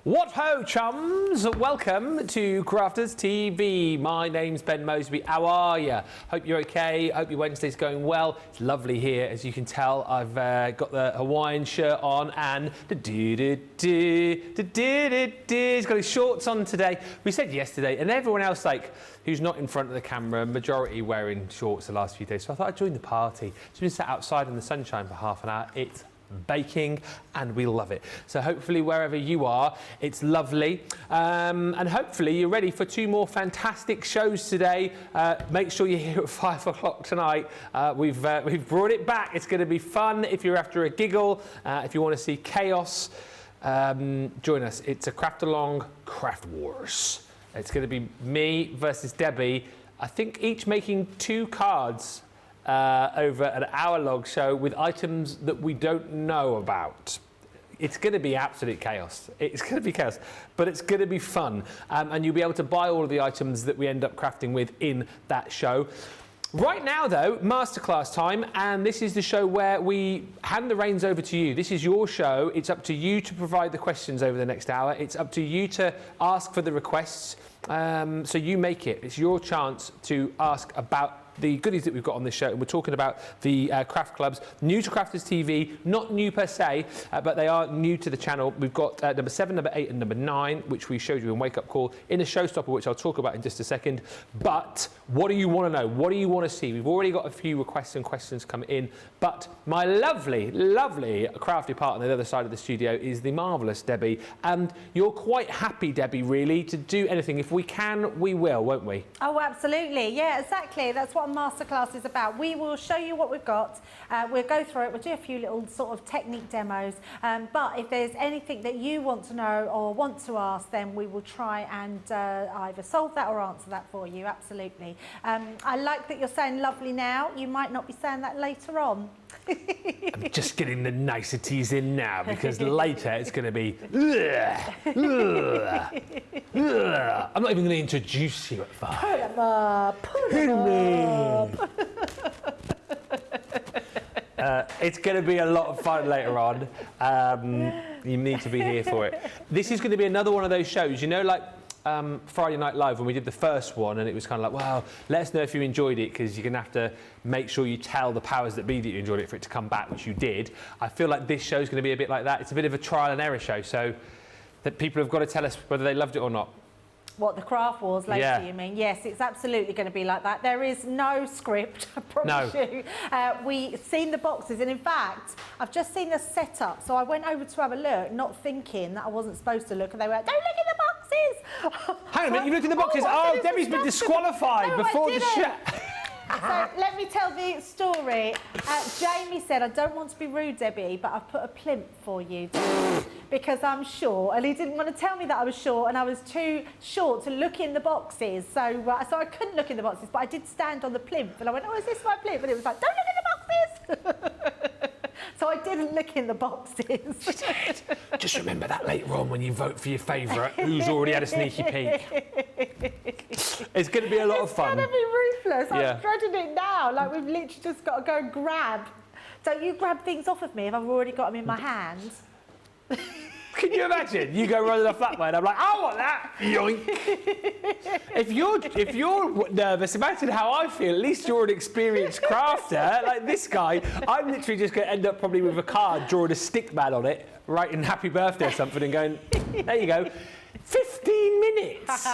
What ho, chums! Welcome to Crafters TV. My name's Ben Moseby. How are you? Hope you're okay. Hope your Wednesday's going well. It's lovely here, as you can tell. I've got the Hawaiian shirt on and he's got his shorts on today. We said yesterday, and everyone else, like, who's not in front of the camera, majority wearing shorts the last few days. So I thought I'd join the party. So we've been sat outside in the sunshine for half an hour. It's baking and we love it. So hopefully wherever you are, it's lovely, and hopefully you're ready for two more fantastic shows today. Make sure you're here at 5 o'clock tonight. We've brought it back. It's going to be fun. If you're after a giggle, if you want to see chaos, join us. It's a craft along craft wars. It's going to be me versus Debbie, I think each making 2 cards over an hour-long show with items that we don't know about. It's going to be absolute chaos. It's going to be chaos, but it's going to be fun. And you'll be able to buy all of the items that we end up crafting with in that show. Right now, though, masterclass time, and this is the show where we hand the reins over to you. This is your show. It's up to you to provide the questions over the next hour. It's up to you to ask for the requests. So you make it. It's your chance to ask about the goodies that we've got on this show, and we're talking about the craft clubs, new to Crafters TV, not new per se, but they are new to the channel. We've got number 7, number 8 and number 9, which we showed you in Wake Up Call in a showstopper, which I'll talk about in just a second. But what do you want to know? What do you want to see? We've already got a few requests and questions coming in, but my lovely, lovely crafty partner on the other side of the studio is the marvellous Debbie, and you're quite happy, Debbie, really, to do anything. If we can, we will, won't we? Oh, absolutely. Yeah, exactly. That's what a masterclass is about. We will show you what we've got. We'll go through it. We'll do a few little sort of technique demos. But if there's anything that you want to know or want to ask, then we will try and either solve that or answer that for you. Absolutely. I like that you're saying lovely now. You might not be saying that later on. I'm just getting the niceties in now, because later it's going to be ugh, ugh, ugh. I'm not even going to introduce you at 5. Put 'em up. Put 'em up. It's going to be a lot of fun later on. You need to be here for it. This is going to be another one of those shows, you know, like Friday Night Live, when we did the first one, and it was kind of like, wow, let us know if you enjoyed it, because you're going to have to make sure you tell the powers that be that you enjoyed it for it to come back, which you did. I feel like this show's going to be a bit like that. It's a bit of a trial and error show, so that people have got to tell us whether they loved it or not. What, the craft wars later, yeah. You mean? Yes, it's absolutely going to be like that. There is no script, I promise you. We've seen the boxes, and in fact, I've just seen the setup, so I went over to have a look, not thinking that I wasn't supposed to look, and they were like, don't look in the boxes! Hang on a minute, you looked in the boxes? Oh, Debbie's been disqualified before the show. So let me tell the story. Jamie said, I don't want to be rude, Debbie, but I've put a plinth for you because I'm short. And he didn't want to tell me that I was short, and I was too short to look in the boxes. So I couldn't look in the boxes, but I did stand on the plinth. And I went, oh, is this my plinth? And it was like, don't look in the boxes. So I didn't look in the boxes. You did. Just remember that later on when you vote for your favourite, who's already had a sneaky peek. It's going to be a lot of fun. It's going to be ruthless. I'm dreading it now. Like, we've literally just got to go and grab. Don't you grab things off of me if I've already got them in my hands? Can you imagine? You go running off that way and I'm like, I want that! Yoink! If you're nervous, imagine how I feel. At least you're an experienced crafter. Like this guy, I'm literally just going to end up probably with a card, drawing a stick man on it, writing happy birthday or something and going, there you go. 15 minutes!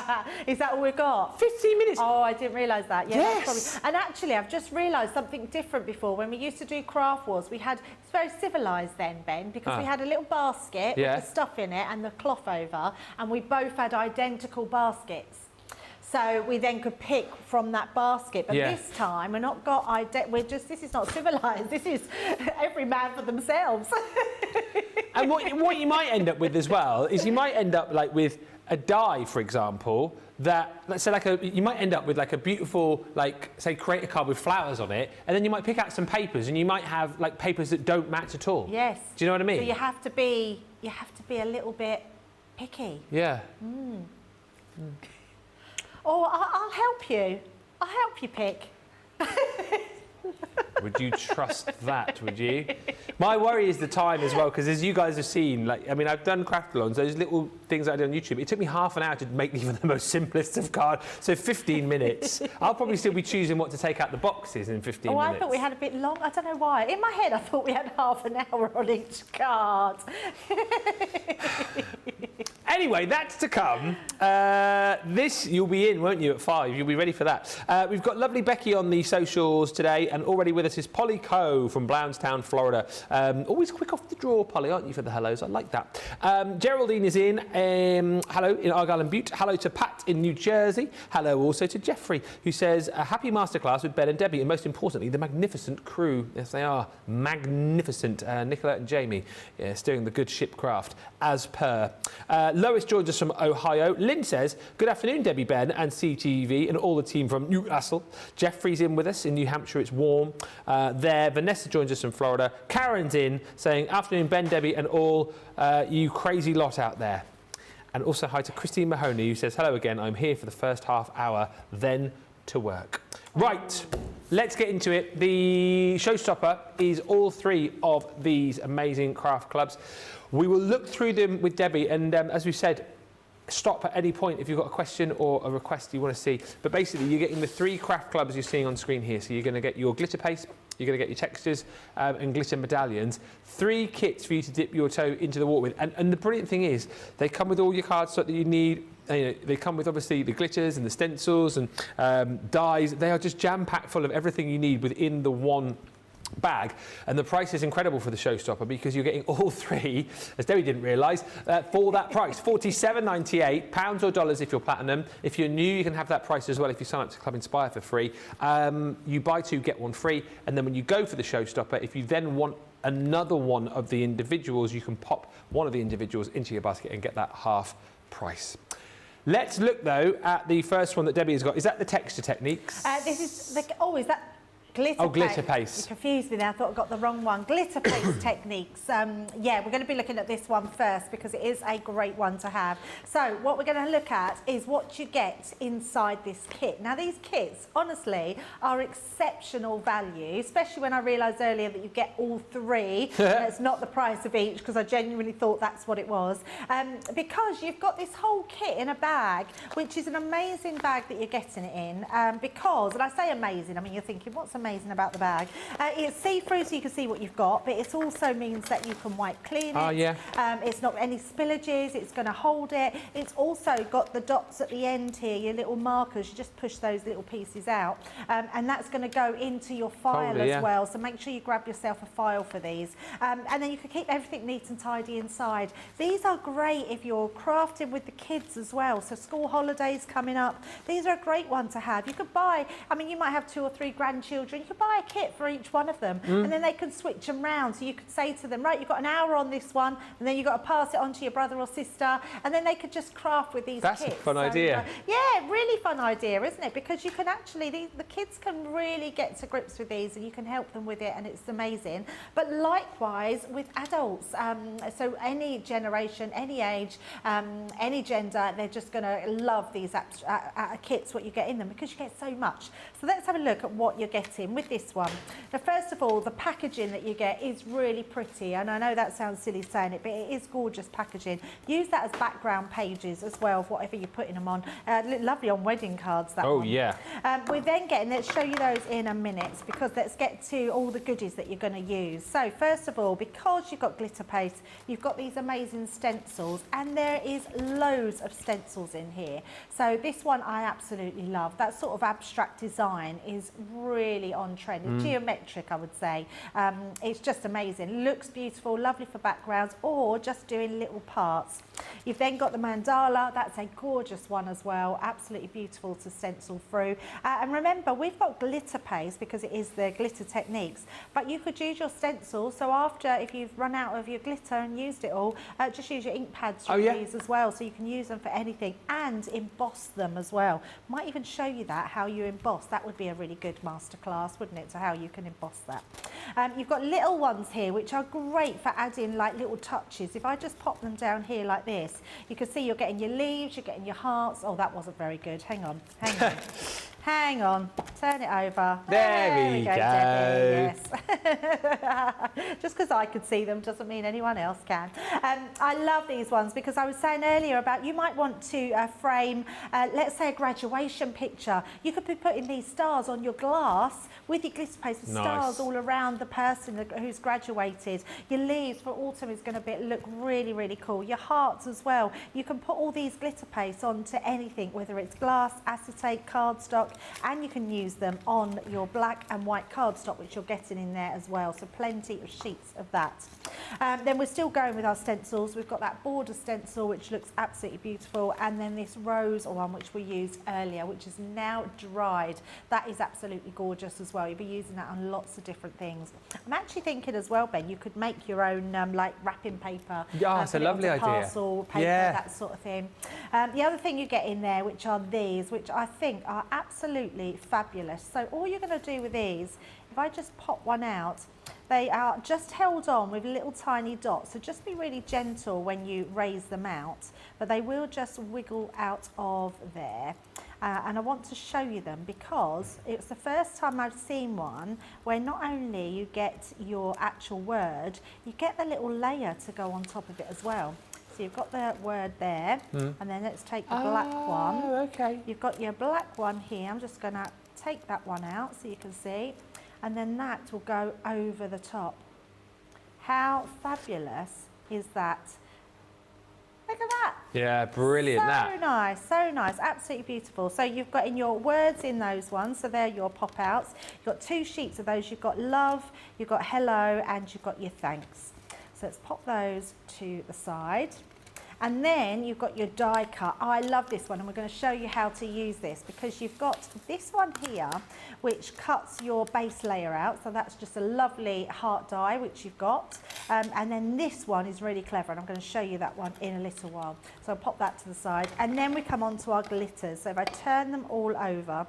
Is that all we've got? 15 minutes! Oh, I didn't realise that. Yeah, yes! That's probably... And actually, I've just realised something different before. When we used to do Craft Wars, we had... It's very civilised then, Ben, because we had a little basket with the stuff in it and the cloth over, and we both had identical baskets. So we then could pick from that basket. But this time, we're not got... this is not civilised. This is every man for themselves. And what you might end up with as well is you might end up like with a die, for example, that, let's say you might end up with like a beautiful, like, say, create a card with flowers on it, and then you might pick out some papers and you might have like papers that don't match at all. Yes. Do you know what I mean? So you have to be a little bit picky. Yeah. Oh, I'll help you. I'll help you pick. Would you trust that, would you? My worry is the time as well, because as you guys have seen, like, I mean, I've done craft-alongs, those little things I did on YouTube. It took me half an hour to make even the most simplest of cards, so 15 minutes. I'll probably still be choosing what to take out the boxes in 15 minutes. Oh, I thought we had a bit long. I don't know why. In my head, I thought we had half an hour on each card. Anyway, that's to come. This, you'll be in, won't you, at 5? You'll be ready for that. We've got lovely Becky on the socials today, and already with us is Polly Coe from Blountstown, Florida. Always quick off the draw, Polly, aren't you, for the hellos? I like that. Geraldine is in. Hello, in Argyll and Butte. Hello to Pat in New Jersey. Hello also to Jeffrey, who says, a happy masterclass with Ben and Debbie, and most importantly, the magnificent crew. Yes, they are magnificent. Nicola and Jamie steering the good ship craft, as per. Lois joins us from Ohio. Lynn says, good afternoon, Debbie, Ben and CTV and all the team from Newcastle. Jeffrey's in with us in New Hampshire. It's warm there. Vanessa joins us from Florida. Karen's in saying, afternoon, Ben, Debbie and all you crazy lot out there. And also hi to Christine Mahoney, who says, hello again. I'm here for the first half hour, then to work. Right, let's get into it. The showstopper is all 3 of these amazing craft clubs. We will look through them with Debbie, and as we said, stop at any point if you've got a question or a request you want to see. But basically, you're getting the 3 craft clubs you're seeing on screen here. So you're going to get your glitter paste, you're going to get your textures and glitter medallions. 3 kits for you to dip your toe into the water with. And the brilliant thing is, they come with all your cardstock that you need. You know, they come with obviously the glitters and the stencils and dies. They are just jam-packed full of everything you need within the one bag, and the price is incredible for the showstopper because you're getting all 3, as Debbie didn't realise, for that price. £47.98, pounds or dollars if you're platinum. If you're new, you can have that price as well if you sign up to Club Inspire for free. You buy 2, get 1 free, and then when you go for the showstopper, if you then want another one of the individuals, you can pop one of the individuals into your basket and get that half price. Let's look though at the first one that Debbie has got. Is that the texture techniques? This is the, is that glitter paste? Glitter paste. You confused me there. I thought I got the wrong one. Glitter paste techniques. Yeah, we're going to be looking at this one first because it is a great one to have. So what we're going to look at is what you get inside this kit. Now these kits, honestly, are exceptional value, especially when I realised earlier that you get all 3 and it's not the price of each, because I genuinely thought that's what it was. Because you've got this whole kit in a bag, which is an amazing bag that you're getting it in. Because, and I say amazing, I mean, you're thinking, what's amazing about the bag? It's see-through, so you can see what you've got, but it also means that you can wipe clean it. Yeah. It's not any spillages, it's going to hold it. It's also got the dots at the end here, your little markers. You just push those little pieces out, and that's going to go into your file as well. So make sure you grab yourself a file for these, and then you can keep everything neat and tidy inside. These are great if you're crafting with the kids as well. So school holidays coming up, these are a great one to have. You could buy, I mean, you might have 2 or 3 grandchildren. You could buy a kit for each one of them, and then they can switch them round. So you could say to them, right, you've got an hour on this one, and then you've got to pass it on to your brother or sister, and then they could just craft with these kits. That's a fun idea. Yeah, really fun idea, isn't it? Because you can actually, the kids can really get to grips with these, and you can help them with it, and it's amazing. But likewise with adults, so any generation, any age, any gender, they're just going to love these kits, what you get in them, because you get so much. So let's have a look at what you're getting in with this one. Now, first of all, the packaging that you get is really pretty, and I know that sounds silly saying it, but it is gorgeous packaging. Use that as background pages as well, of whatever you're putting them on. Look lovely on wedding cards, that one. Oh, yeah. We're then getting, let's show you those in a minute, because let's get to all the goodies that you're going to use. So, first of all, because you've got glitter paste, you've got these amazing stencils, and there is loads of stencils in here. So this one I absolutely love. That sort of abstract design is really on trend. It's geometric, I would say. It's just amazing. Looks beautiful, lovely for backgrounds, or just doing little parts. You've then got the mandala. That's a gorgeous one as well. Absolutely beautiful to stencil through. And remember, we've got glitter paste because it is the glitter techniques, but you could use your stencil. So after, if you've run out of your glitter and used it all, just use your ink pads from these as well, so you can use them for anything, and emboss them as well. Might even show you that, how you emboss. That would be a really good masterclass, wouldn't it, to how you can emboss that. You've got little ones here which are great for adding like little touches. If I just pop them down here like this, you can see you're getting your leaves, you're getting your hearts. Oh, that wasn't very good. Hang on, hang on. Hang on, turn it over. There we go. Debbie, yes. Just because I could see them doesn't mean anyone else can. I love these ones because I was saying earlier about you might want to frame, let's say, a graduation picture. You could be putting these stars on your glass with your glitter paste, with stars all around the person who's graduated. Your leaves for autumn is going to look really, really cool. Your hearts as well. You can put all these glitter paste onto anything, whether it's glass, acetate, cardstock, and you can use them on your black and white cardstock, which you're getting in there as well. So plenty of sheets of that. Then we're still going with our stencils. We've got that border stencil, which looks absolutely beautiful, and then this rose one, which we used earlier, which is now dried. That is absolutely gorgeous as well. You'll be using that on lots of different things. I'm actually thinking as well, Ben, you could make your own like wrapping paper. Yeah, it's a lovely idea. Parcel paper, that sort of thing. The other thing you get in there, which are these, which I think are absolutely fabulous. So all you're going to do with these, if I just pop one out, they are just held on with little tiny dots. So just be really gentle when you raise them out, but they will just wiggle out of there. And I want to show you them because it's the first time I've seen one where not only you get your actual word, you get the little layer to go on top of it as well. So you've got the word there, and then let's take the black one. Okay. You've got your black one here. I'm just going to take that one out so you can see, and then that will go over the top. How fabulous is that? Look at that. Yeah, brilliant. So nice, absolutely beautiful. So you've got in your words in those ones, so they're your pop-outs. You've got 2 sheets of those. You've got love, you've got hello, and you've got your thanks. So let's pop those to the side. And then you've got your die cut. Oh, I love this one, and we're going to show you how to use this because you've got this one here which cuts your base layer out. So that's just a lovely heart die which you've got. And then this one is really clever, and I'm going to show you that one in a little while. So I'll pop that to the side. And then we come on to our glitters. So if I turn them all over,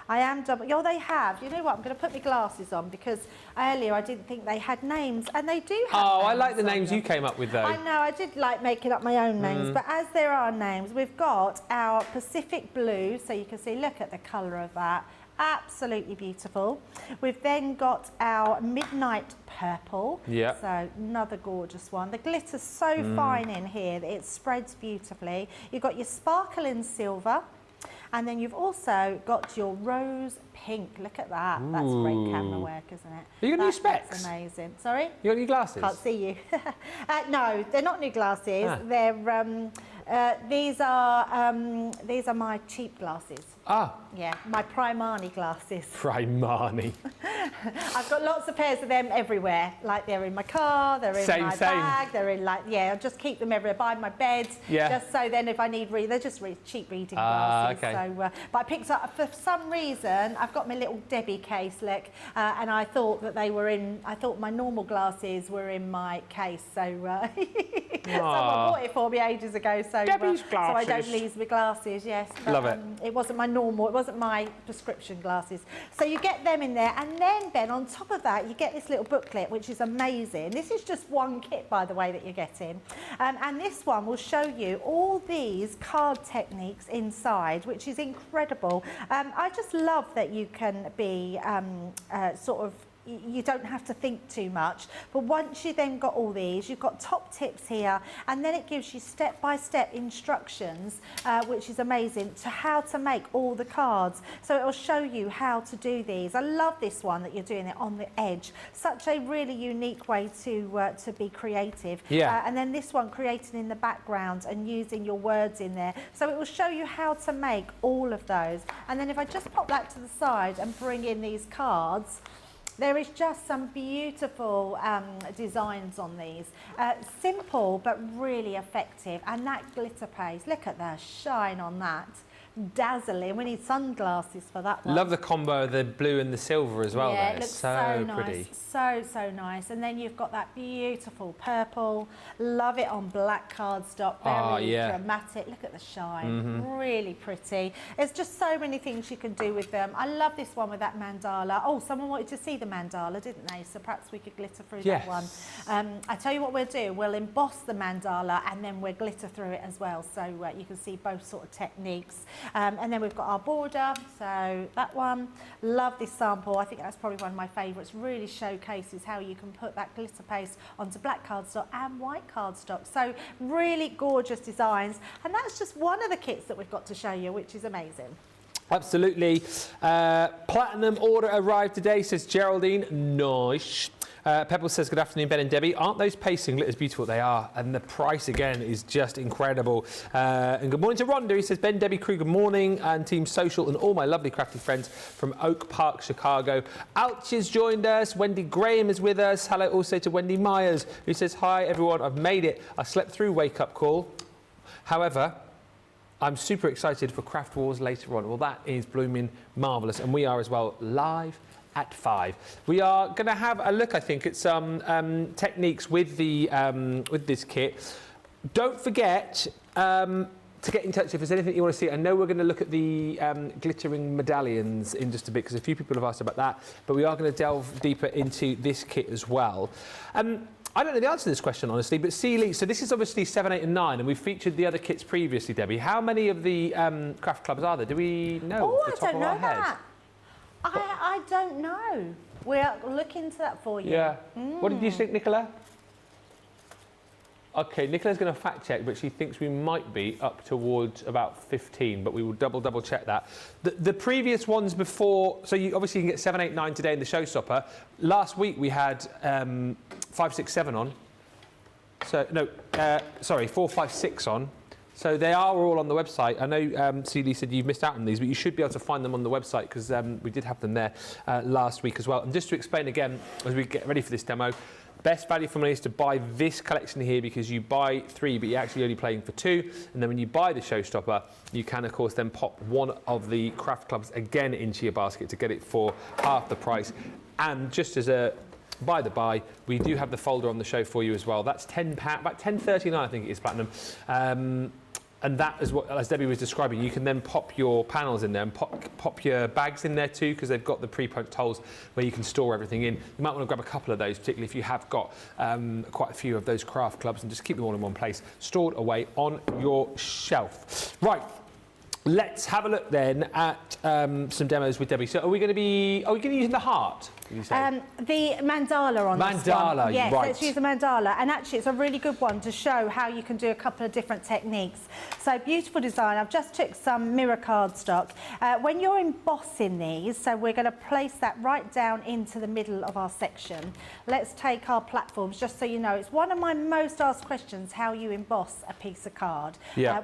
I am double. Oh, they have. You know what? I'm going to put my glasses on because earlier I didn't think they had names, and they do have names. I like the names you came up with, though. I know. I did like making up my own names, but as there are names, we've got our Pacific Blue. So you can see, look at the colour of that. Absolutely beautiful. We've then got our Midnight Purple. Yeah. So another gorgeous one. The glitter's so fine in here that it spreads beautifully. You've got your Sparkling Silver. And then you've also got your Rose Pink. Look at that. Ooh. That's great camera work, isn't it? Are you got new specs? That's amazing. Sorry? You got new glasses? Can't see you. No, they're not new glasses. They're these are my cheap glasses. Ah. Yeah, my Primani glasses. Primani. I've got lots of pairs of them everywhere. Like they're in my car, they're in my bag, they're in I just keep them everywhere by my bed. Yeah. Just so then if I need they're just cheap reading glasses. Okay. So, but I picked up, for some reason, I've got my little Debbie case, look, and I thought that they were in, I thought my normal glasses were in my case. So Someone bought it for me ages ago, so Debbie's so I don't glasses. lose my glasses. Yes, but, Love it. It wasn't my normal. It wasn't my prescription glasses. So you get them in there, and then Ben, on top of that, you get this little booklet, which is amazing. This is just one kit, by the way, that you're getting, and this one will show you all these card techniques inside, which is incredible. I just love that you can be sort of, you don't have to think too much, but once you then got all these, you've got top tips here, and then it gives you step-by-step instructions, which is amazing, to how to make all the cards. So it will show you how to do these. I love this one that you're doing it on the edge. Such a really unique way to be creative. Yeah. And then this one, creating in the background and using your words in there. So it will show you how to make all of those. And then if I just pop that to the side and bring in these cards, there is just some beautiful designs on these. Simple but really effective. And that glitter paste, look at the shine on that. Dazzling. We need sunglasses for that one. Love the combo of the blue and the silver as well. Yeah, there. it looks so so pretty. nice. So nice. And then you've got that beautiful purple. Love it on black cardstock. Very dramatic. Look at the shine. Really pretty. There's just so many things you can do with them. I love this one with that mandala. Oh, someone wanted to see the mandala, didn't they? So perhaps we could glitter through that one. I tell you what we'll do. We'll emboss the mandala and then we'll glitter through it as well. So you can see both sort of techniques. And then we've got our border, so that one. Love this sample. I think that's probably one of my favourites. Really showcases how you can put that glitter paste onto black cardstock and white cardstock. So really gorgeous designs. And that's just one of the kits that we've got to show you, which is amazing. Absolutely. Platinum order arrived today, says Geraldine. Nice. Pebbles says, good afternoon, Ben and Debbie. Aren't those pasting glitters beautiful? They are. And the price, again, is just incredible. And good morning to Rhonda. He says, Ben, Debbie, crew, good morning. And Team Social and all my lovely crafty friends from Oak Park, Chicago. Ouch has joined us. Wendy Graham is with us. Hello also to Wendy Myers, who says, hi, everyone. I've made it. I slept through Wake Up Call. However, I'm super excited for Craft Wars later on. Well, that is blooming marvellous. And we are as well live at 5. We are going to have a look, I think, at some techniques with the with this kit. Don't forget to get in touch if there's anything you want to see. I know we're going to look at the glittering medallions in just a bit because a few people have asked about that, but we are going to delve deeper into this kit as well. I don't know the answer to this question, honestly, but Sealy, so this is obviously 7, 8 and 9, and we've featured the other kits previously, Debbie. How many of the craft clubs are there? Do we know off the top of our head? I don't know. We'll look into that for you. Yeah. What did you think, Nicola? Okay, Nicola's going to fact check, but she thinks we might be up towards about 15, but we will double check that. The previous ones before, so you obviously can get 7, 8, 9 today in the showstopper. Last week we had 5, 6, 7 on. So, no, sorry, 4, 5, 6 on. So they are all on the website. I know CD said you've missed out on these, but you should be able to find them on the website because we did have them there last week as well. And just to explain again, as we get ready for this demo, best value for money is to buy this collection here because you buy 3, but you're actually only playing for 2. And then when you buy the showstopper, you can, of course, then pop one of the craft clubs again into your basket to get it for half the price. And just as a by the by, we do have the folder on the show for you as well. That's £10, about £10.39, I think it is, Platinum. And that is what, as Debbie was describing, you can then pop your panels in there and pop your bags in there too, because they've got the pre-punched holes where you can store everything in. You might want to grab a couple of those, particularly if you have got quite a few of those craft clubs, and just keep them all in one place, stored away on your shelf. Right. Let's have a look then at some demos with Debbie. So are we going to be using the heart? Did you say? The mandala on this one. Mandala, yes, right. let's use the mandala. And actually, it's a really good one to show how you can do a couple of different techniques. So beautiful design. I've just took some mirror cardstock. When you're embossing these, so we're going to place that right down into the middle of our section. Let's take our platforms, just so you know. It's one of my most asked questions, how you emboss a piece of card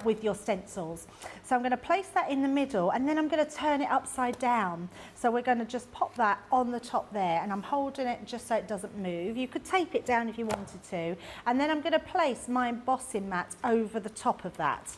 with your stencils. So I'm going to place that in the middle, and then I'm going to turn it upside down. So we're going to just pop that on the top there, and I'm holding it just so it doesn't move. You could tape it down if you wanted to. And then I'm going to place my embossing mat over the top of that.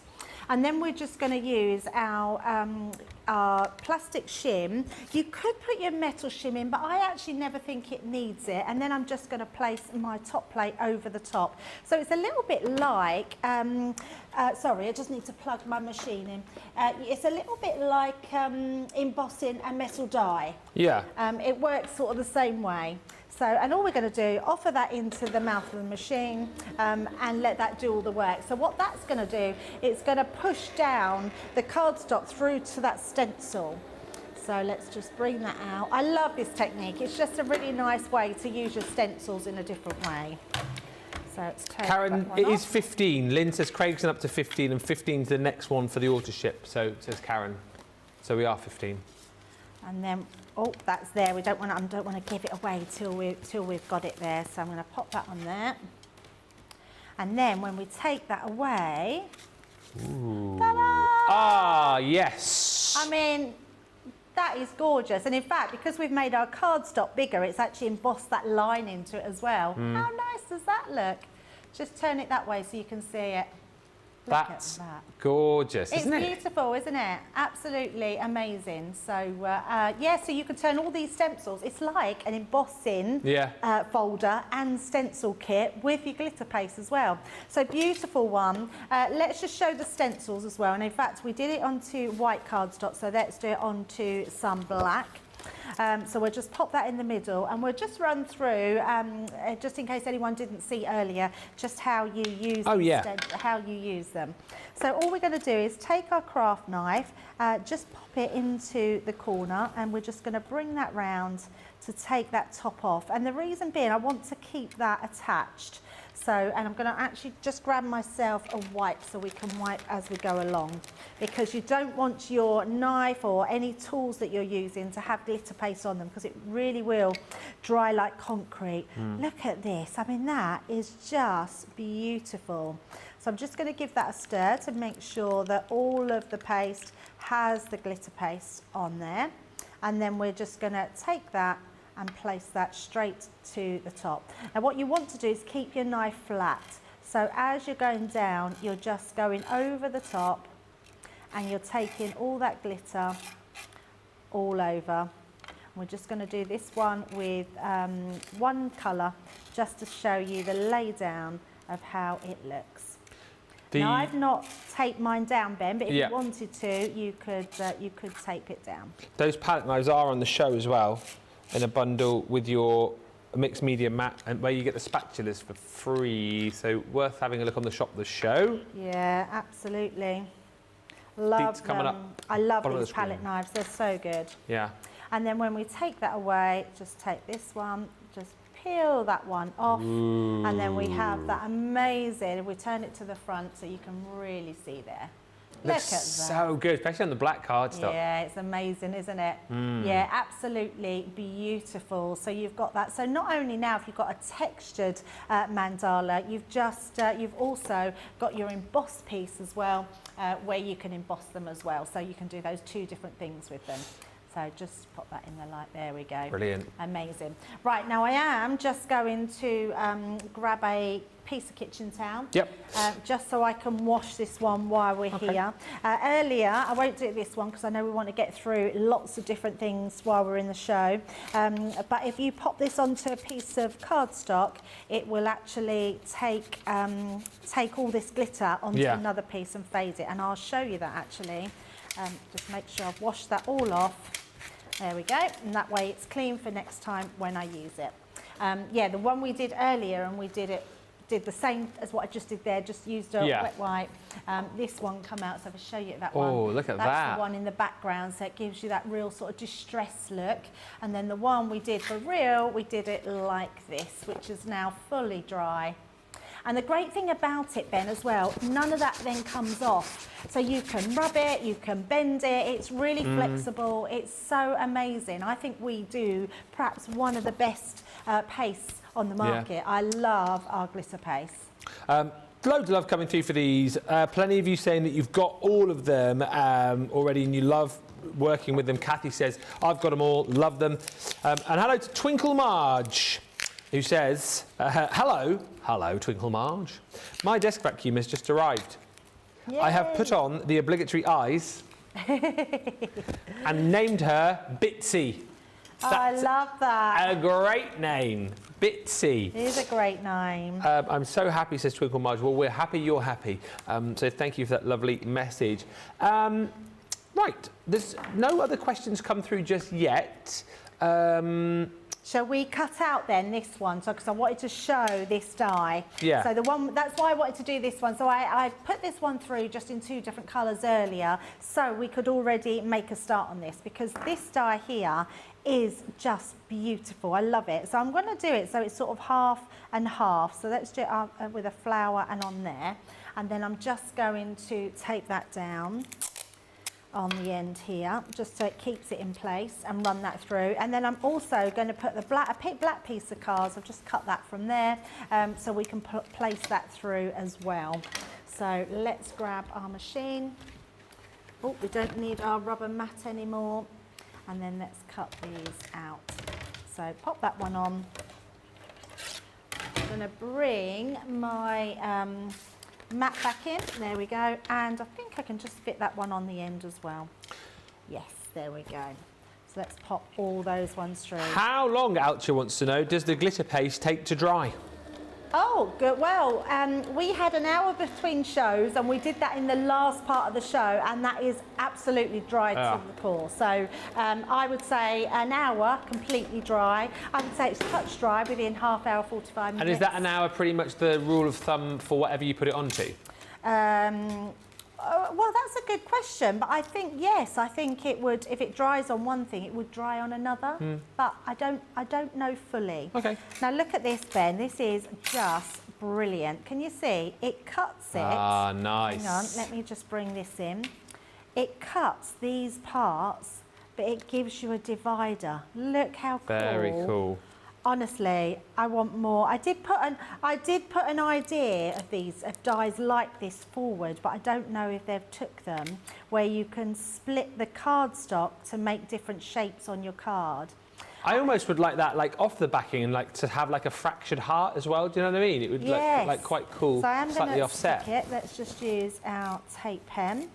And then we're just going to use our plastic shim. You could put your metal shim in, but I actually never think it needs it. And then I'm just going to place my top plate over the top. So it's a little bit like, sorry, I just need to plug my machine in. It's a little bit like embossing a metal die. Yeah. It works sort of the same way. So, and all we're going to do, offer that into the mouth of the machine and let that do all the work. So what that's going to do, it's going to push down the cardstock through to that stencil. So let's just bring that out. I love this technique. It's just a really nice way to use your stencils in a different way. So let's take Karen, that one it off. is 15. Lynn says Craig's up to 15 and 15 is the next one for the auto ship. So says Karen. So we are 15. And then, oh, that's there. I don't want to give it away till we've got it there. So I'm going to pop that on there. And then when we take that away, ta-da! Ah, yes. I mean, that is gorgeous. And in fact, because we've made our cardstock bigger, it's actually embossed that line into it as well. How nice does that look? Just turn it that way so you can see it. Look That's at that. gorgeous, isn't it? It's beautiful, isn't it? Absolutely amazing. So, yeah, so you can turn all these stencils. It's like an embossing folder and stencil kit with your glitter paste as well. So, beautiful one. Let's just show the stencils as well. And in fact, we did it onto white cardstock, so let's do it onto some black. So we'll just pop that in the middle and we'll just run through, just in case anyone didn't see earlier, just how you use how you use them. So all we're going to do is take our craft knife, just pop it into the corner, and we're just going to bring that round to take that top off. And the reason being, I want to keep that attached. So, and I'm going to actually just grab myself a wipe so we can wipe as we go along, because you don't want your knife or any tools that you're using to have glitter paste on them, because it really will dry like concrete. Look at this. I mean, that is just beautiful. So I'm just going to give that a stir to make sure that all of the paste has the glitter paste on there. And then we're just going to take that and place that straight to the top. Now what you want to do is keep your knife flat. So as you're going down, you're just going over the top and you're taking all that glitter all over. We're just going to do this one with one colour just to show you the lay down of how it looks. Now I've not taped mine down, Ben, but if you wanted to, you could tape it down. Those palette knives are on the show as well, in a bundle with your mixed media mat, and where you get the spatulas for free. So worth having a look on the shop, the show. Yeah, absolutely. Love them. I love these palette knives. They're so good. Yeah. And then when we take that away, just take this one, just peel that one off. Ooh. And then we have that amazing, we turn it to the front so you can really see there. Looks Look at that. so good, especially on the black cardstock. Yeah, it's amazing, isn't it? Yeah, absolutely beautiful. So you've got that. So not only now have you got a textured mandala, you've also got your embossed piece as well, where you can emboss them as well. So you can do those two different things with them. So just pop that in the light. There we go. Brilliant. Amazing. Right, now I am just going to grab a piece of kitchen towel. Yep. Just so I can wash this one while we're here. Earlier, I won't do this one because I know we want to get through lots of different things while we're in the show. But if you pop this onto a piece of cardstock, it will actually take all this glitter onto another piece and fade it. And I'll show you that actually. Just make sure I've washed that all off. There we go, and that way it's clean for next time when I use it. Yeah, the one we did earlier, and we did the same as what I just did there, just used a wet wipe. This one come out, so if I show you that one. Oh, look at that. That's the one in the background, so it gives you that real sort of distressed look. And then the one we did for real, we did it like this, which is now fully dry. And the great thing about it, Ben, as well, none of that then comes off. So you can rub it, you can bend it, it's really flexible, it's so amazing. I think we do perhaps one of the best pastes on the market. I love our glitter paste. Loads of love coming through for these. Plenty of you saying that you've got all of them already and you love working with them. Kathy says, I've got them all, love them. And hello to Twinkle Marge, who says, hello, Twinkle Marge. My desk vacuum has just arrived. I have put on the obligatory eyes and named her Bitsy. I love that. A great name, Bitsy. It is a great name. I'm so happy, says Twinkle Marge. Well, we're happy you're happy. So thank you for that lovely message. Right, there's no other questions come through just yet. Shall we cut out then this one? So, because I wanted to show this die. Yeah. So the one, that's why I wanted to do this one. So I put this one through just in 2 different colours earlier, so we could already make a start on this, because this die here is just beautiful. I love it. So I'm going to do it so it's sort of half and half. So let's do it with a flower and on there. And then I'm just going to tape that down on the end here, just so it keeps it in place, and run that through. And then I'm also going to put the black piece of cards. I've just cut that from there, so we can place that through as well. So let's grab our machine. Oh, we don't need our rubber mat anymore. And then let's cut these out. So pop that one on. I'm going to bring my mat back in, there we go, and I think I can just fit that one on the end as well. Yes, there we go. So let's pop all those ones through. How long, Alcha wants to know, does the glitter paste take to dry? Oh, good. Well, we had an hour between shows, and we did that in the last part of the show, and that is absolutely dry to the core. So I would say an hour completely dry. I would say it's touch dry within half hour, 45 minutes. And is that an hour pretty much the rule of thumb for whatever you put it onto? Well, that's a good question, but I think yes. I think it would, if it dries on one thing, it would dry on another. But I don't know fully. Okay. Now look at this, Ben. This is just brilliant. Can you see? It cuts it. Ah, nice. Hang on, let me just bring this in. It cuts these parts, but it gives you a divider. Look how cool. Very cool. Honestly, I want more. I did put an idea of these, of dies like this forward, but I don't know if they've took them, where you can split the cardstock to make different shapes on your card. I almost would like that, like off the backing, and like to have like a fractured heart as well. Do you know what I mean? It would look like quite cool, so I am slightly gonna offset. stick it. Let's just use our tape pen.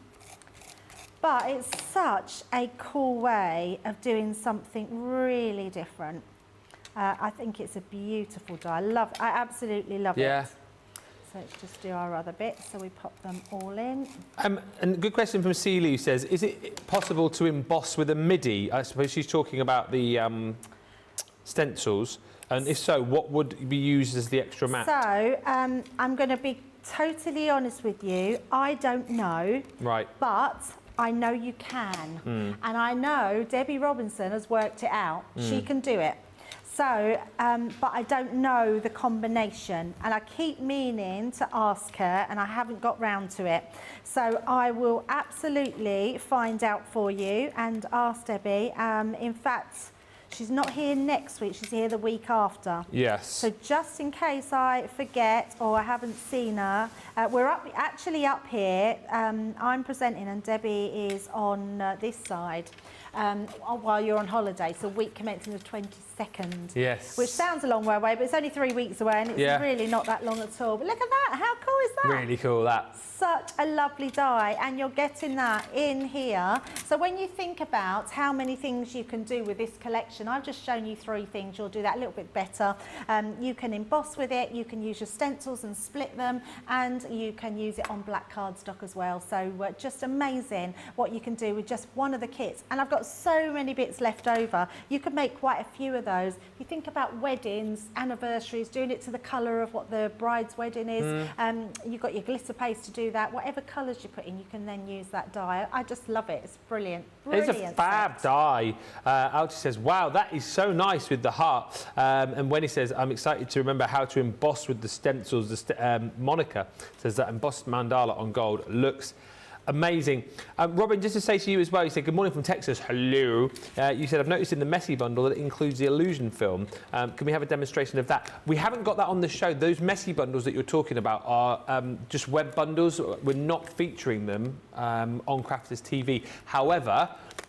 But it's such a cool way of doing something really different. I think it's a beautiful die. I absolutely love it. So let's just do our other bits. So we pop them all in. And a good question from Celia, who says, is it possible to emboss with a MIDI? I suppose she's talking about the stencils. And if so, what would be used as the extra mat? So I'm going to be totally honest with you. I don't know. Right. But I know you can. And I know Debbie Robinson has worked it out. She can do it. So, but I don't know the combination, and I keep meaning to ask her, and I haven't got round to it. So I will absolutely find out for you and ask Debbie. In fact, she's not here next week, she's here the week after. Yes. So just in case I forget or I haven't seen her, we're actually up here. I'm presenting and Debbie is on this side. While you're on holiday, so week commencing the 22nd. Yes. Which sounds a long way away, but it's only 3 weeks away, and it's really not that long at all. But look at that, how cool is that? Really cool, that. Such a lovely die, and you're getting that in here. So when you think about how many things you can do with this collection, I've just shown you 3 things. You'll do that a little bit better. You can emboss with it, you can use your stencils and split them, and you can use it on black cardstock as well. So just amazing what you can do with just one of the kits. And I've got so many bits left over. You could make quite a few of those. You think about weddings, anniversaries, doing it to the colour of what the bride's wedding is. You've got your glitter paste to do that. Whatever colours you put in, you can then use that die. I just love it. It's brilliant. Brilliant. It's a fab die. Alchi says, wow, that is so nice with the heart. And when he says, I'm excited to remember how to emboss with the stencils, Monica says that embossed mandala on gold looks amazing. Robin, just to say to you as well, you said, good morning from Texas. Hello. You said, I've noticed in the Messy bundle that it includes the illusion film. Can we have a demonstration of that? We haven't got that on the show. Those Messy bundles that you're talking about are just web bundles. We're not featuring them on Crafters TV. However,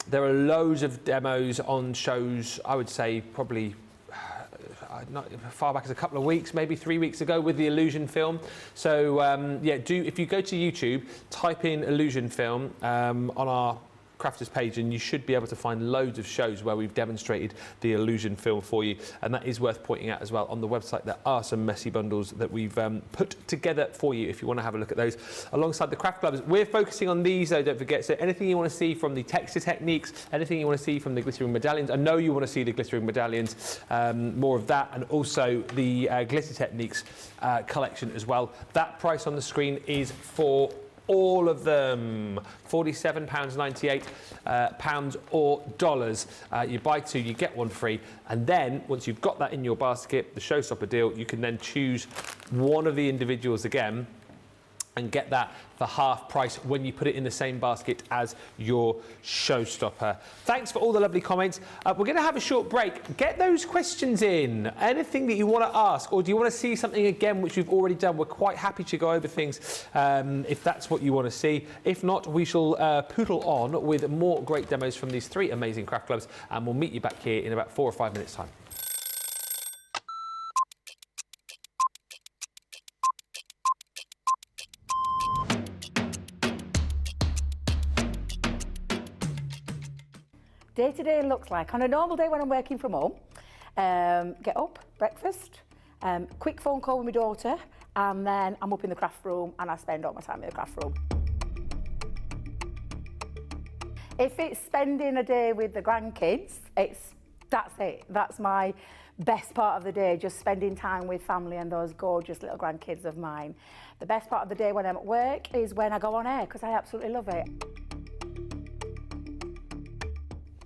there are loads of demos on shows, I would say probably not far back as a couple of weeks, maybe 3 weeks ago, with the illusion film. So yeah, if you go to YouTube, type in illusion film on our Crafters page, and you should be able to find loads of shows where we've demonstrated the illusion film for you, and that is worth pointing out as well. On the website there are some messy bundles that we've put together for you if you want to have a look at those alongside the craft gloves. We're focusing on these though, don't forget. So anything you want to see from the texture techniques, anything you want to see from the glittering medallions, I know you want to see the glittering medallions, more of that, and also the glitter techniques collection as well. That price on the screen is for all of them, £47.98 pounds or dollars. You buy two, you get one free, and then once you've got that in your basket, the showstopper deal, you can then choose one of the individuals again and get that for half price when you put it in the same basket as your showstopper. Thanks for all the lovely comments. We're going to have a short break. Get those questions in. Anything that you want to ask, or do you want to see something again which we've already done? We're quite happy to go over things if that's what you want to see. If not, we shall poodle on with more great demos from these three amazing craft clubs, and we'll meet you back here in about 4 or 5 minutes' time. Day to day looks like, on a normal day when I'm working from home, get up, breakfast, quick phone call with my daughter, and then I'm up in the craft room and I spend all my time in the craft room. If it's spending a day with the grandkids, that's it. That's my best part of the day, just spending time with family and those gorgeous little grandkids of mine. The best part of the day when I'm at work is when I go on air, because I absolutely love it.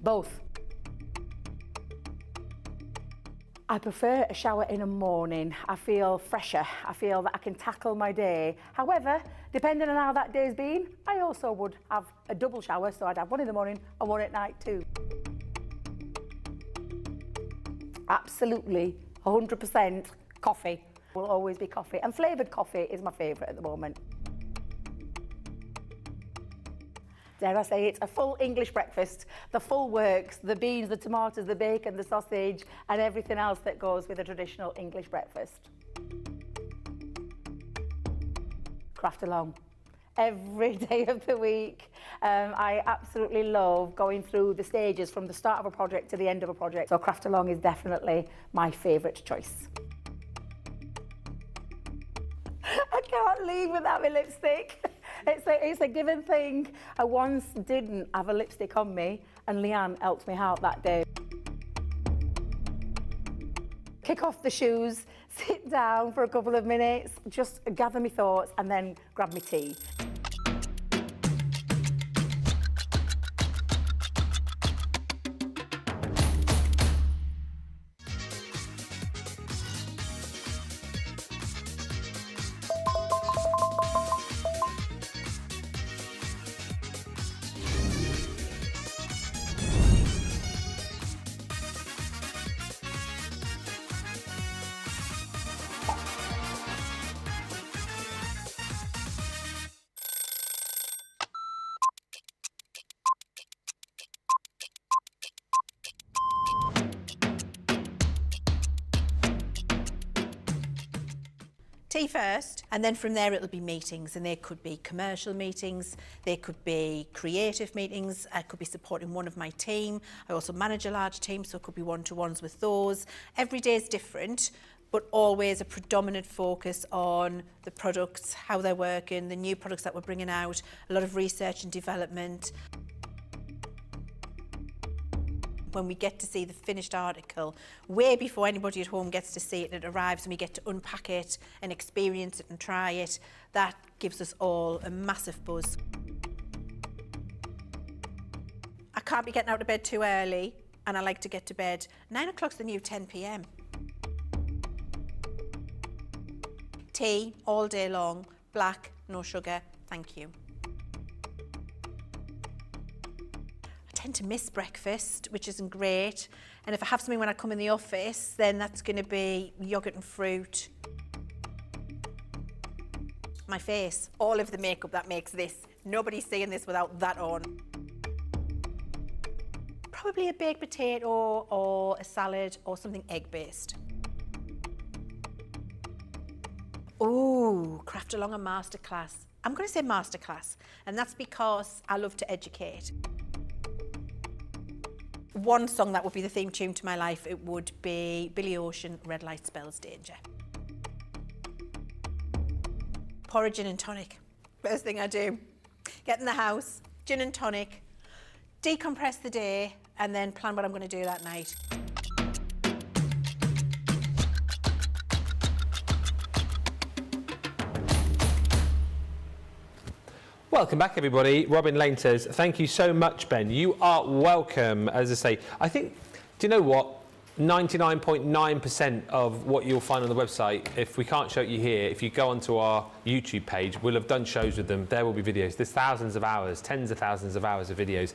Both. I prefer a shower in the morning. I feel fresher. I feel that I can tackle my day. However, depending on how that day's been, I also would have a double shower, so I'd have one in the morning and one at night too. Absolutely, 100% coffee. Will always be coffee. And flavoured coffee is my favourite at the moment. Dare I say it's a full English breakfast, the full works, the beans, the tomatoes, the bacon, the sausage, and everything else that goes with a traditional English breakfast. Craft along. Every day of the week. I absolutely love going through the stages from the start of a project to the end of a project. So craft along is definitely my favourite choice. I can't leave without my lipstick. It's a given thing. I once didn't have a lipstick on me, and Leanne helped me out that day. Kick off the shoes, sit down for a couple of minutes, just gather my thoughts, and then grab my tea. Tea first, and then from there it'll be meetings, and they could be commercial meetings, they could be creative meetings, I could be supporting one of my team. I also manage a large team, so it could be one-to-ones with those. Every day is different, but always a predominant focus on the products, how they're working, the new products that we're bringing out, a lot of research and development. When we get to see the finished article, way before anybody at home gets to see it, and it arrives and we get to unpack it and experience it and try it, that gives us all a massive buzz. I can't be getting out of bed too early, and I like to get to bed. 9 o'clock's the new 10 p.m. Tea all day long, black, no sugar, thank you. I tend to miss breakfast, which isn't great. And if I have something when I come in the office, then that's going to be yogurt and fruit. My face, all of the makeup that makes this. Nobody's seeing this without that on. Probably a baked potato or a salad or something egg-based. Ooh, craft along a masterclass. I'm going to say masterclass, and that's because I love to educate. One song that would be the theme tune to my life, it would be Billy Ocean, Red Light Spells Danger. Pour a gin and tonic. First thing I do. Get in the house, gin and tonic, decompress the day, and then plan what I'm going to do that night. Welcome back, everybody. Robin Lane says, thank you so much, Ben. You are welcome. As I say, I think, do you know what? 99.9% of what you'll find on the website, if we can't show it you here, if you go onto our YouTube page, we'll have done shows with them. There will be videos. There's thousands of hours, tens of thousands of hours of videos.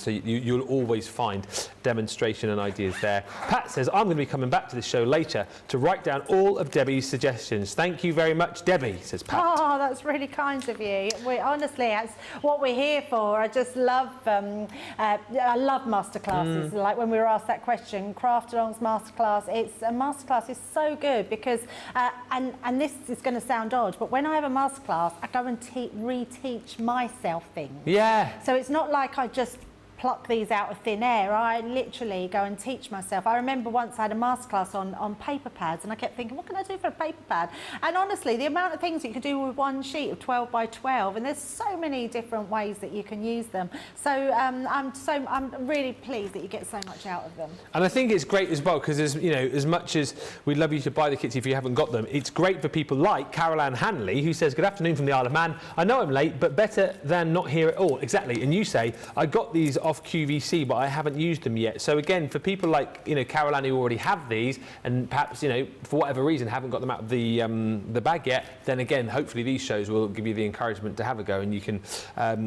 So you'll always find demonstration and ideas there. Pat says, I'm going to be coming back to the show later to write down all of Debbie's suggestions. Thank you very much, Debbie, says Pat. Oh, that's really kind of you. Honestly, that's what we're here for. I just love, I love masterclasses. Like when we were asked that question, Craft Along's masterclass. A masterclass is so good because, and this is going to sound odd, but when I have a masterclass, I go and reteach myself things. Yeah. So it's not like I just pluck these out of thin air. I literally go and teach myself. I remember once I had a masterclass on paper pads, and I kept thinking, what can I do for a paper pad? And honestly, the amount of things you can do with one sheet of 12 by 12, and there's so many different ways that you can use them. So I'm really pleased that you get so much out of them. And I think it's great as well because, as much as we'd love you to buy the kits if you haven't got them, it's great for people like Carol Ann Hanley, who says, good afternoon from the Isle of Man. I know I'm late, but better than not here at all. Exactly. And you say, I got these off QVC, but I haven't used them yet. So again, for people like Carol Ann who already have these, and perhaps for whatever reason haven't got them out of the bag yet, then again, hopefully these shows will give you the encouragement to have a go, and you can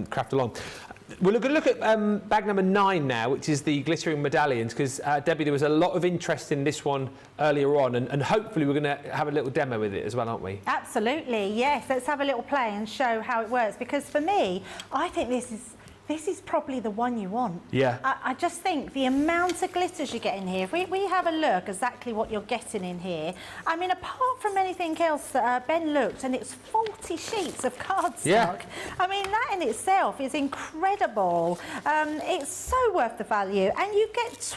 craft along. We're going to look at bag number 9 now, which is the glittering medallions, because Debbie, there was a lot of interest in this one earlier on, and hopefully we're going to have a little demo with it as well, aren't we? Absolutely, yes. Let's have a little play and show how it works, because for me, I think this is probably the one you want. Yeah. I just think the amount of glitters you get in here, if we have a look exactly what you're getting in here, I mean, apart from anything else that Ben looked, and it's 40 sheets of cardstock. Yeah. I mean, that in itself is incredible. It's so worth the value, and you get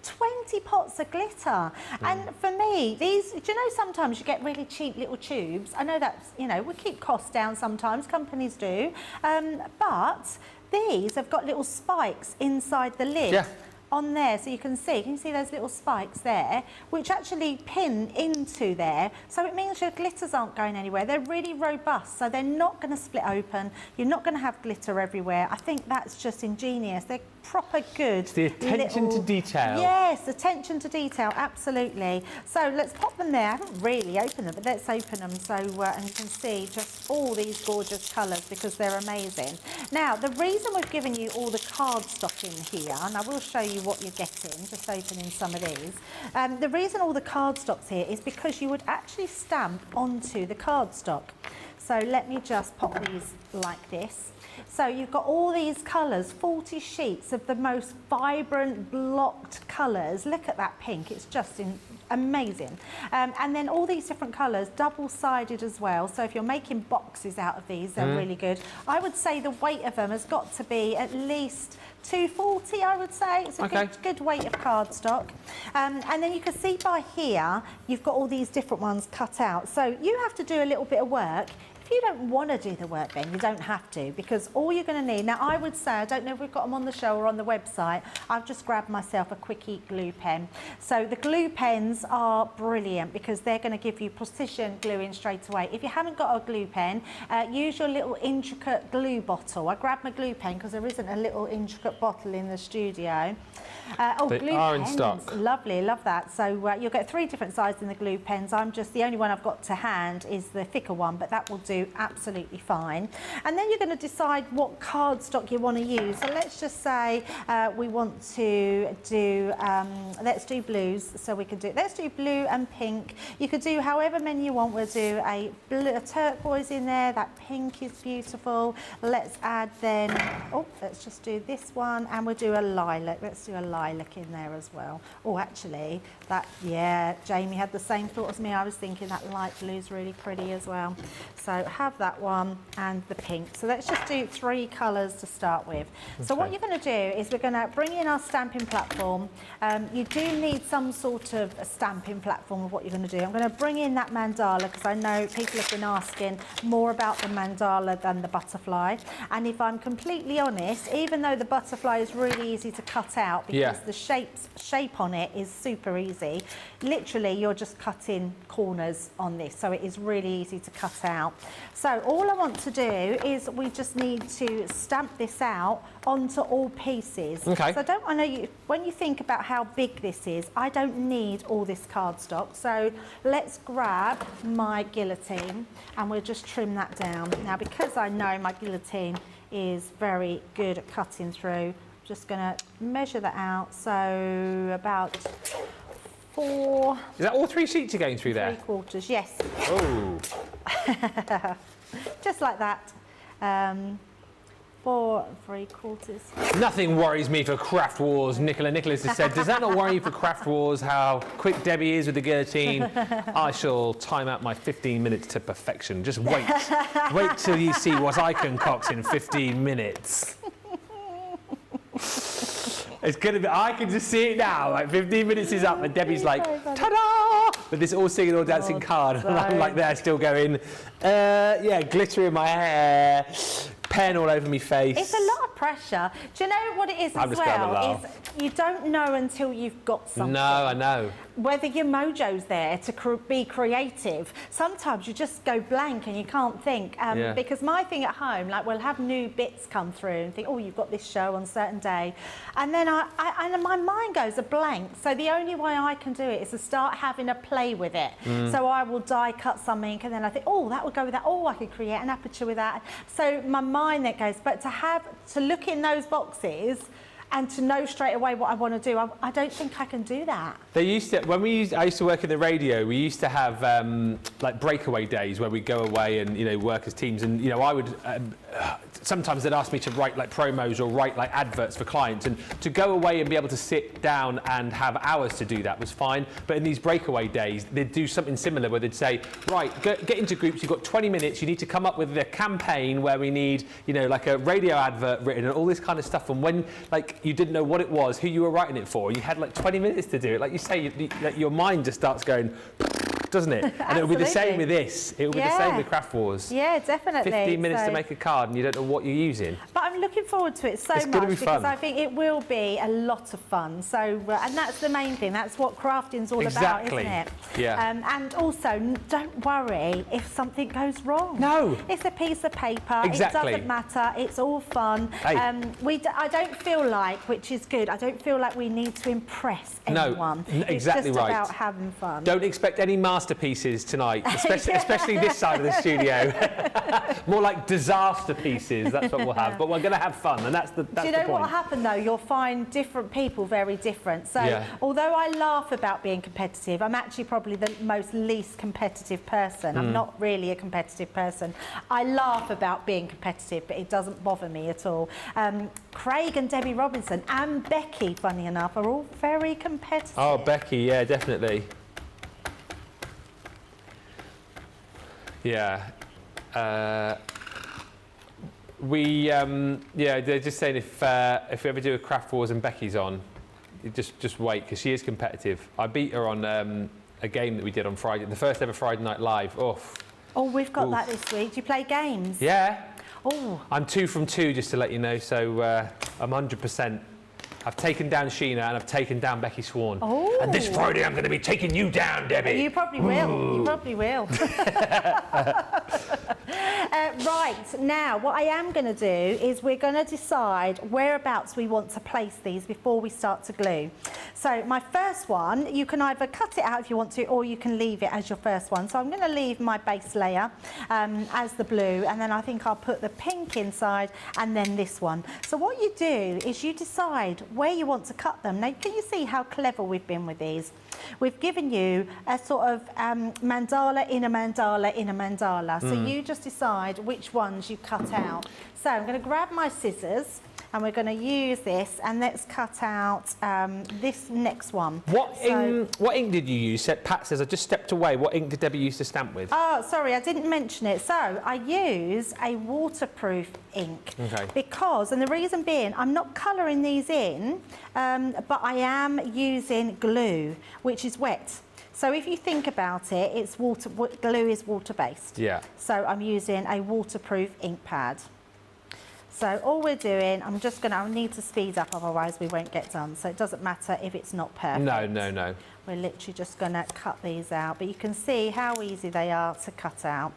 20 pots of glitter. And for me, these, do you know, sometimes you get really cheap little tubes. I know that's, we keep costs down sometimes, companies do. But these have got little spikes inside the lid. Yeah. On there, so you can see those little spikes there, which actually pin into there. So it means your glitters aren't going anywhere. They're really robust, so they're not going to split open. You're not going to have glitter everywhere. I think that's just ingenious. They're proper good. It's the attention to detail. Yes, attention to detail, absolutely. So let's pop them there. I haven't really opened them, but let's open them so and you can see just all these gorgeous colours because they're amazing. Now, the reason we've given you all the cardstock in here, and I will show you what you're getting, just opening some of these. The reason all the cardstock's here is because you would actually stamp onto the cardstock. So let me just pop these like this. So you've got all these colours, 40 sheets of the most vibrant blocked colours. Look at that pink, it's just amazing. And then all these different colours, double-sided as well. So if you're making boxes out of these, they're really good. I would say the weight of them has got to be at least 240, I would say. It's a good weight of cardstock. And then you can see by here, you've got all these different ones cut out. So you have to do a little bit of work. If you don't want to do the work, Ben, you don't have to, because all you're going to need, now I would say, I don't know if we've got them on the show or on the website, I've just grabbed myself a Quickie glue pen. So the glue pens are brilliant because they're going to give you precision gluing straight away. If you haven't got a glue pen, use your little intricate glue bottle. I grabbed my glue pen because there isn't a little intricate bottle in the studio. They glue are pens. in stock. Lovely, love that. So you'll get 3 different sizes in the glue pens. The only one I've got to hand is the thicker one, but that will do do absolutely fine. And then you're going to decide what cardstock you want to use. So let's just say we want to do, let's do blues. So we can do, let's do blue and pink. You could do however many you want. We'll do a turquoise in there. That pink is beautiful. Let's add then, oh, let's just do this one, and we'll do a lilac. Let's do a lilac in there as well. Oh, actually, that, yeah, Jamie had the same thought as me. I was thinking that light blue is really pretty as well. So have that one and the pink. So let's just do 3 colours to start with. Okay. So what you're going to do is we're going to bring in our stamping platform. You do need some sort of a stamping platform of what you're going to do. I'm going to bring in that mandala because I know people have been asking more about the mandala than the butterfly. And if I'm completely honest, even though the butterfly is really easy to cut out because the shape on it is super easy, literally you're just cutting corners on this, so it is really easy to cut out. So all I want to do is we just need to stamp this out onto all pieces. Okay. So I know when you think about how big this is, I don't need all this cardstock. So let's grab my guillotine and we'll just trim that down. Now, because I know my guillotine is very good at cutting through, I'm just going to measure that out. So about 4. Is that all 3 sheets you're going through there? 3/4, yes. Oh. Just like that. 4 3/4. Nothing worries me for Craft Wars, Nicholas has said. Does that not worry you for Craft Wars, how quick Debbie is with the guillotine? I shall time out my 15 minutes to perfection. Just wait. Wait till you see what I concoct in 15 minutes. It's going to be, I can just see it now, like 15 minutes is up and Debbie's like, ta-da! With this all singing, all dancing card. And I'm like there still going, yeah, glitter in my hair, pen all over my face. It's a lot of pressure. Do you know what it is as well? Is you don't know until you've got something. No, I know. Whether your mojo's there to be creative. Sometimes you just go blank and you can't think. Because my thing at home, like we'll have new bits come through and think, oh, you've got this show on a certain day. And then and my mind goes a blank. So the only way I can do it is to start having a play with it. So I will die cut something and then I think, oh, that would go with that. Oh, I could create an aperture with that. So my mind that goes, but to look in those boxes and to know straight away what I want to do, I don't think I can do that. They used to, I used to work in the radio, we used to have like breakaway days where we'd go away and, you know, work as teams. And, you know, I would, sometimes they'd ask me to write like promos or write like adverts for clients. And to go away and be able to sit down and have hours to do that was fine. But in these breakaway days, they'd do something similar where they'd say, right, get into groups, you've got 20 minutes, you need to come up with a campaign where we need, you know, like a radio advert written and all this kind of stuff. And when, like, you didn't know what it was, who you were writing it for, you had like 20 minutes to do it. Like you say, your mind just starts going, doesn't it? And it'll be the same with this. It'll be the same with Craft Wars. Yeah, definitely. 15 minutes to make a card and you don't know what you're using. But I'm looking forward to it so much because I think it will be a lot of fun. So, and that's the main thing. That's what crafting's all about, isn't it? Yeah. And also, don't worry if something goes wrong. No. It's a piece of paper. Exactly. It doesn't matter. It's all fun. Hey. I don't feel like, which is good, I don't feel like we need to impress anyone. No, exactly it's just right. about having fun. Don't expect any masterpieces tonight, especially this side of the studio. More like disaster pieces, that's what we'll have. But we're going to have fun, and that's the point. Do you know what will happen, though? You'll find different people very different. So although I laugh about being competitive, I'm actually probably the most least competitive person. I'm not really a competitive person. I laugh about being competitive, but it doesn't bother me at all. Craig and Debbie Robinson and Becky, funny enough, are all very competitive. Oh, Becky, yeah, definitely. Yeah. They're just saying if we ever do a Craft Wars and Becky's on, just wait, because she is competitive. I beat her on a game that we did on Friday, the first ever Friday Night Live. Oh, we've got that this week. Do you play games? Yeah. Oh. I'm 2 from 2, just to let you know, so I'm 100%. I've taken down Sheena and I've taken down Becky Swan. Oh. And this Friday I'm going to be taking you down, Debbie. You probably will. You probably will. Right, now what I am going to do is we're going to decide whereabouts we want to place these before we start to glue. So my first one, you can either cut it out if you want to, or you can leave it as your first one. So I'm going to leave my base layer as the blue, and then I think I'll put the pink inside, and then this one. So what you do is you decide where you want to cut them. Now, can you see how clever we've been with these? We've given you a sort of mandala in a mandala in a mandala. So you just decide which ones you cut out. So I'm going to grab my scissors, and we're going to use this, and let's cut out this next one. What ink did you use? Pat says, I just stepped away. What ink did Debbie use to stamp with? Oh, sorry, I didn't mention it. So I use a waterproof ink. Okay. Because, and the reason being, I'm not colouring these in, but I am using glue, which is wet. So if you think about it, it's glue is water-based. Yeah. So I'm using a waterproof ink pad. So all we're doing, I need to speed up, otherwise we won't get done. So it doesn't matter if it's not perfect. No. We're literally just going to cut these out. But you can see how easy they are to cut out.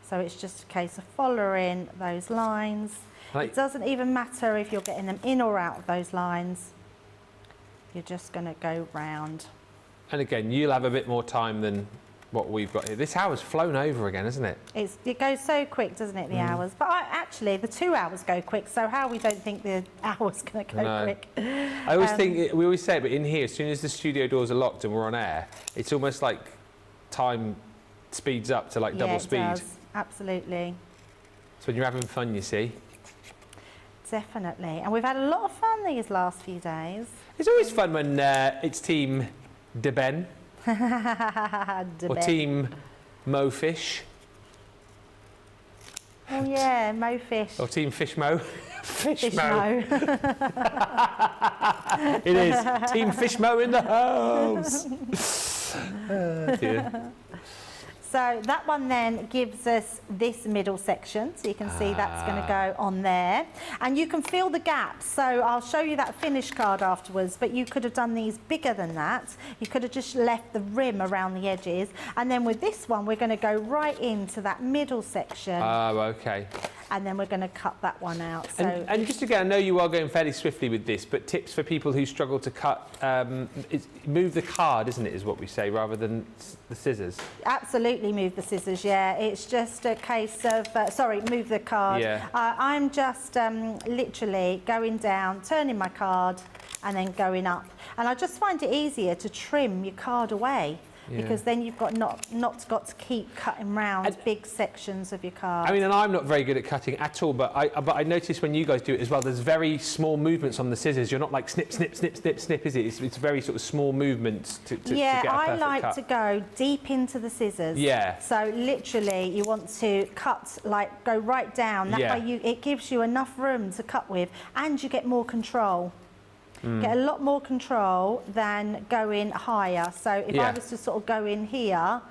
So it's just a case of following those lines. It doesn't even matter if you're getting them in or out of those lines. You're just going to go round. And again, you'll have a bit more time than what we've got here. This hour's flown over again, isn't it? It goes so quick, doesn't it, the hours? But actually, the 2 hours go quick, so how we don't think the hour's going to go quick. I always think, we always say it, but in here, as soon as the studio doors are locked and we're on air, it's almost like time speeds up to like double speed. Yeah, it does. Absolutely. So when you're having fun, you see. Definitely. And we've had a lot of fun these last few days. It's always fun when it's Team De Ben. Or Team Mo Fish. Oh yeah, Mo Fish. Or Team Fish Mo. Fish Mo. It is. Team Fish Mo in the house. Oh, dear. So that one then gives us this middle section. So you can see that's going to go on there. And you can fill the gaps. So I'll show you that finish card afterwards, but you could have done these bigger than that. You could have just left the rim around the edges. And then with this one, we're going to go right into that middle section. Oh, okay. And then we're going to cut that one out. So and just again, I know you are going fairly swiftly with this, but tips for people who struggle to cut, move the card, isn't it, is what we say, rather than the scissors? Absolutely move the scissors, yeah. It's just a case of, move the card. Yeah. I'm just literally going down, turning my card, and then going up. And I just find it easier to trim your card away. Yeah. Because then you've got not got to keep cutting round big sections of your card. I mean, and I'm not very good at cutting at all, but I notice when you guys do it as well, there's very small movements on the scissors. You're not like snip, snip, snip, snip, snip, is it? It's very sort of small movements to get a perfect cut. I like to go deep into the scissors. Yeah. So literally, you want to cut, like, go right down. That way, it gives you enough room to cut with, and you get more control. Get a lot more control than going higher. So if I was to sort of go in here,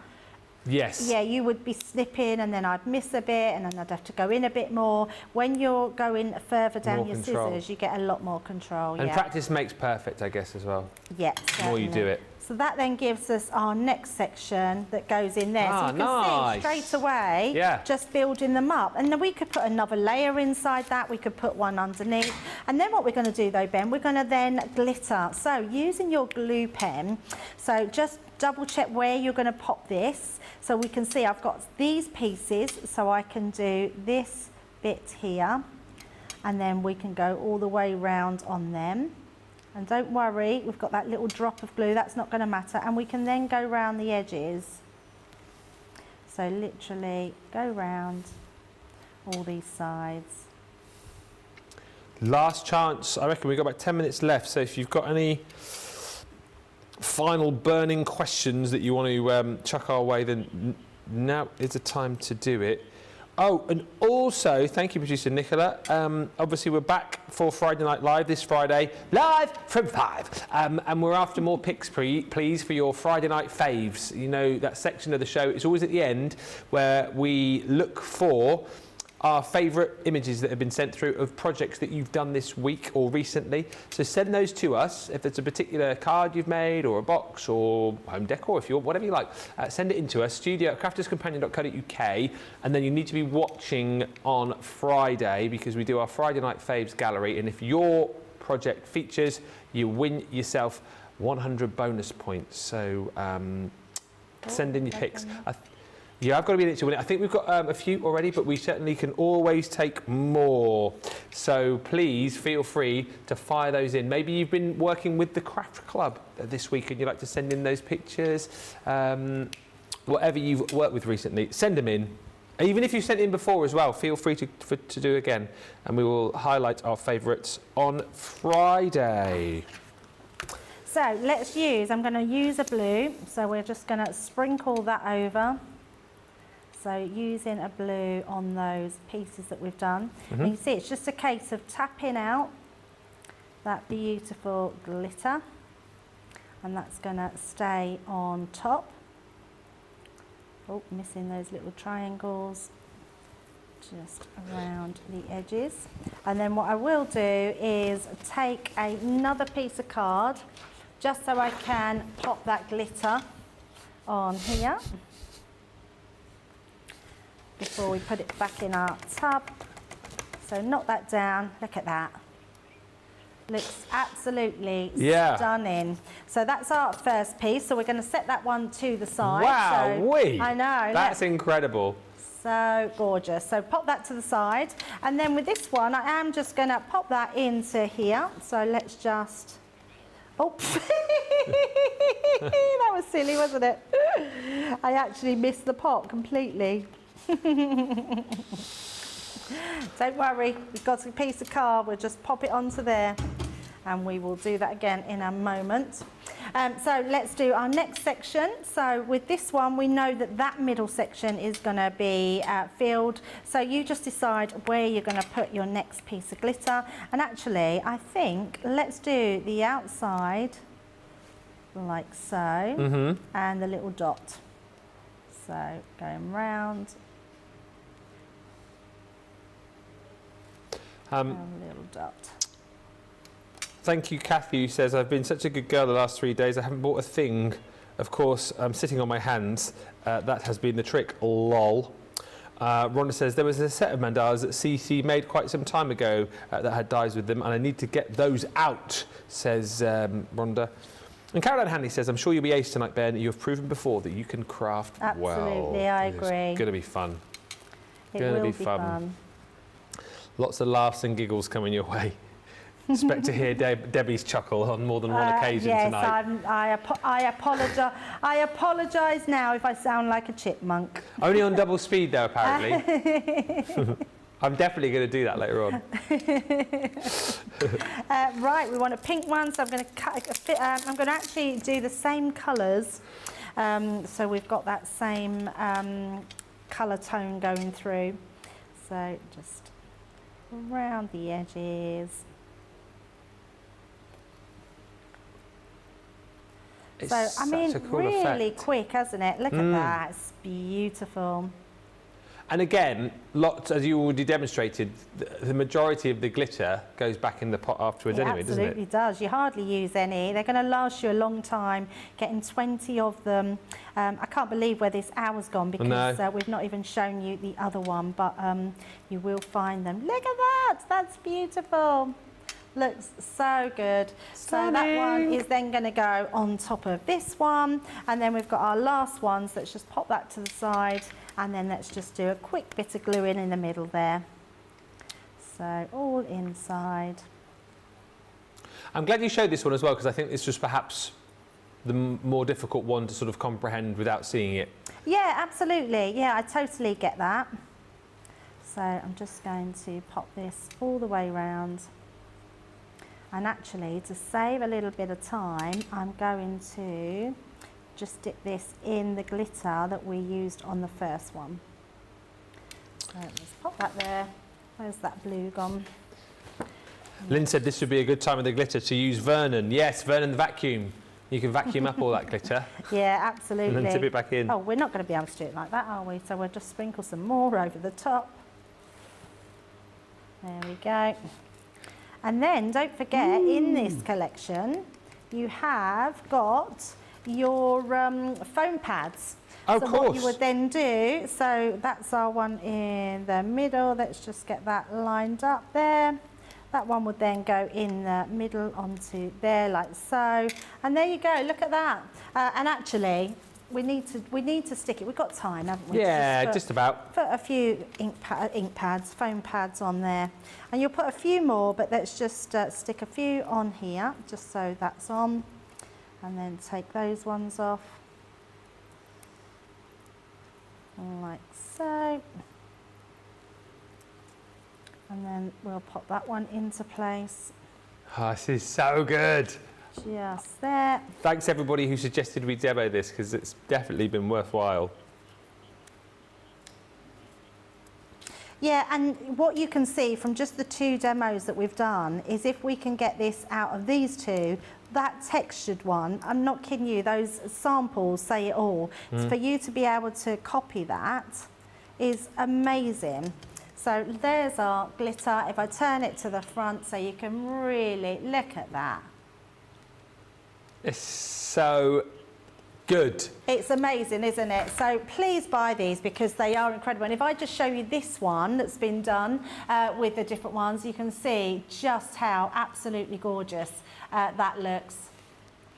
yeah, you would be snipping, and then I'd miss a bit, and then I'd have to go in a bit more. When you're going further down your scissors, you get a lot more control. And practice makes perfect, I guess, as well. Yeah, the more you do it. So that then gives us our next section that goes in there. So you can see straight away, just building them up. And then we could put another layer inside that. We could put one underneath. And then what we're going to do though, Ben, we're going to then glitter. So using your glue pen, so just double check where you're going to pop this. So we can see I've got these pieces, so I can do this bit here. And then we can go all the way round on them. And don't worry, we've got that little drop of glue, that's not going to matter. And we can then go round the edges. So literally go round all these sides. Last chance, I reckon we've got about 10 minutes left. So if you've got any final burning questions that you want to chuck our way, then now is the time to do it. Oh, and also, thank you, producer Nicola. Obviously, we're back for Friday Night Live this Friday, live from 5. And we're after more picks, please, for your Friday night faves. You know, that section of the show, it's always at the end where we look for our favourite images that have been sent through of projects that you've done this week or recently. So send those to us. If it's a particular card you've made or a box or home decor, if you want, whatever you like, send it in to us, studio@crafterscompanion.co.uk, and then you need to be watching on Friday because we do our Friday Night Faves gallery, and if your project features, you win yourself 100 bonus points. So send in your picks. Yeah, I've got to be in it to win it. I think we've got a few already, but we certainly can always take more. So please feel free to fire those in. Maybe you've been working with the Craft Club this week and you'd like to send in those pictures. Whatever you've worked with recently, send them in. Even if you sent in before as well, feel free to do again. And we will highlight our favourites on Friday. So I'm going to use a blue. So we're just going to sprinkle that over. So using a blue on those pieces that we've done. And you can see it's just a case of tapping out that beautiful glitter. And that's going to stay on top. Oh, missing those little triangles just around the edges. And then what I will do is take another piece of card just so I can pop that glitter on here before we put it back in our tub. So knock that down, look at that. Looks absolutely stunning. So that's our first piece. So we're going to set that one to the side. Wow, so, I know. That's incredible. So gorgeous. So pop that to the side. And then with this one, I am just going to pop that into here. So let's just... Oh, that was silly, wasn't it? I actually missed the pot completely. Don't worry, we've got a piece of card, we'll just pop it onto there and we will do that again in a moment. So let's do our next section. So with this one, we know that middle section is going to be filled. So you just decide where you're going to put your next piece of glitter. And actually, I think let's do the outside like so, and the little dot. So going round. A little dot. Thank you, Kathy, who says, I've been such a good girl the last 3 days. I haven't bought a thing. Of course, I'm sitting on my hands. That has been the trick, lol. Rhonda says, there was a set of mandalas that CC made quite some time ago that had dies with them, and I need to get those out, says Rhonda. And Caroline Hanley says, I'm sure you'll be ace tonight, Ben. You have proven before that you can craft well. Absolutely, I agree. It's going to be fun. It will be fun. Lots of laughs and giggles coming your way. Expect to hear Debbie's chuckle on more than one occasion tonight. Yes, I apologise now if I sound like a chipmunk. Only on double speed though, apparently. I'm definitely going to do that later on. Right, we want a pink one, so I'm going to I'm going to actually do the same colours. So we've got that same colour tone going through. So just around the edges. It's so, I mean, cool really effect. Quick, hasn't it? Look at that, it's beautiful. And again, lots, as you already demonstrated, the majority of the glitter goes back in the pot afterwards anyway, doesn't it? It absolutely does. You hardly use any. They're going to last you a long time, getting 20 of them. I can't believe where this hour's gone because we've not even shown you the other one, but you will find them. Look at that, that's beautiful. Looks so good. Stunning. So that one is then going to go on top of this one, and then we've got our last ones. Let's just pop that to the side, and then let's just do a quick bit of glue in the middle there. So all inside. I'm glad you showed this one as well, because I think this was perhaps the more difficult one to sort of comprehend without seeing it. Yeah, absolutely. Yeah, I totally get that. So I'm just going to pop this all the way round. And actually, to save a little bit of time, I'm going to just dip this in the glitter that we used on the first one. So let's pop that there. Where's that blue gone? Lynn said this would be a good time with the glitter to use Vernon. Yes, Vernon the vacuum. You can vacuum up all that glitter. Yeah, absolutely. And then tip it back in. Oh, we're not going to be able to do it like that, are we? So we'll just sprinkle some more over the top. There we go. And then don't forget, in this collection, you have got your foam pads. Oh, so of course. what you would then do, so that's our one in the middle. Let's just get that lined up there. That one would then go in the middle onto there like so. And there you go, look at that. And actually, we need to stick it. We've got time, haven't we? Yeah, just about. Put a few ink pads, foam pads on there. And you'll put a few more, but let's just stick a few on here, just so that's on. And then take those ones off. Like so. And then we'll pop that one into place. Oh, this is so good. Just there. Thanks everybody who suggested we demo this, because it's definitely been worthwhile. Yeah, and what you can see from just the 2 demos that we've done is if we can get this out of these 2, that textured one, I'm not kidding you, those samples say it all. For you to be able to copy that is amazing. So there's our glitter. If I turn it to the front so you can really look at that. It's so good. It's amazing, isn't it? So please buy these because they are incredible. And if I just show you this one that's been done with the different ones, you can see just how absolutely gorgeous that looks